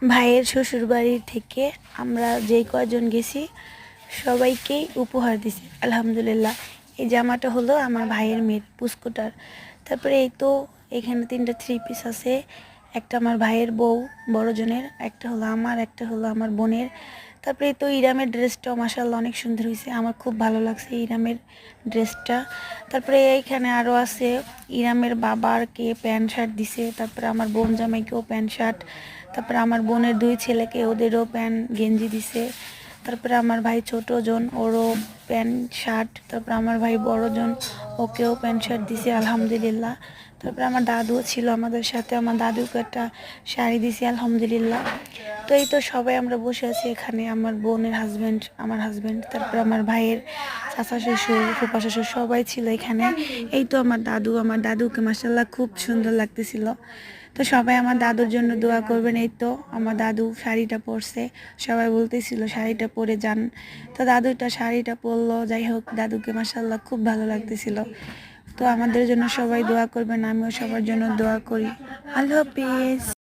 ভাইয়ের শ্বশুরবাড়ি থেকে আমরা যেই কয়জন গেছি সবাইকেই উপহার দিছি আলহামদুলিল্লাহ। এই জামাটা হলো আমার ভাইয়ের মেয়ের পুস্কুটার। তারপরে এই তো এখানে 3টা 3 পিস আছে। একটা আমার ভাইয়ের বউ বড়জনের, একটা হলো আমার, একটা হলো আমার বোনের। তারপরে এই তো ইরামের ড্রেসটাও মাশাআল্লাহ অনেক সুন্দর হয়েছে, আমার খুব ভালো লাগছে ইরামের ড্রেসটা। তারপরে এইখানে আরও আছে ইরামের বাবারকে প্যান্ট শার্ট দিছে, তারপরে আমার বোন জামাইকেও প্যান্ট শার্ট, তারপরে আমার বোনের 2 ছেলেকে ওদেরও প্যান্ট গেঞ্জি দিছে। তারপরে আমার ভাই ছোটজন ওরও প্যান্ট শার্ট, তারপরে আমার ভাই বড়জন ওকেও প্যান্ট শার্ট দিছে আলহামদুলিল্লাহ। তারপরে আমার দাদুও ছিল আমাদের সাথে, আমার দাদুকে একটা শাড়ি দিছি আলহামদুলিল্লাহ। তো এই তো সবাই আমরা বসে আছি এখানে, আমার বোনের হাজব্যান্ড, আমার হাজব্যান্ড, তারপরে আমার ভাইয়ের চাচা শ্বশুর, ফুপা শ্বশুর সবাই ছিল এখানে। এই তো আমার দাদু, আমার দাদুকে মাশাআল্লাহ খুব সুন্দর লাগতেছিল। তো সবাই আমার দাদুর জন্য দোয়া করবেন। এই তো আমার দাদু শাড়িটা পরছে, সবাই বলতেছিল শাড়িটা পরে যান। তো দাদুটা শাড়িটা পরলো, যাই হোক দাদুকে মাশাআল্লাহ খুব ভালো লাগতেছিল। তো আমাদের জন্য সবাই দোয়া করবেন, আমিও সবার জন্য দোয়া করি। আল্লাহ হাফিজ।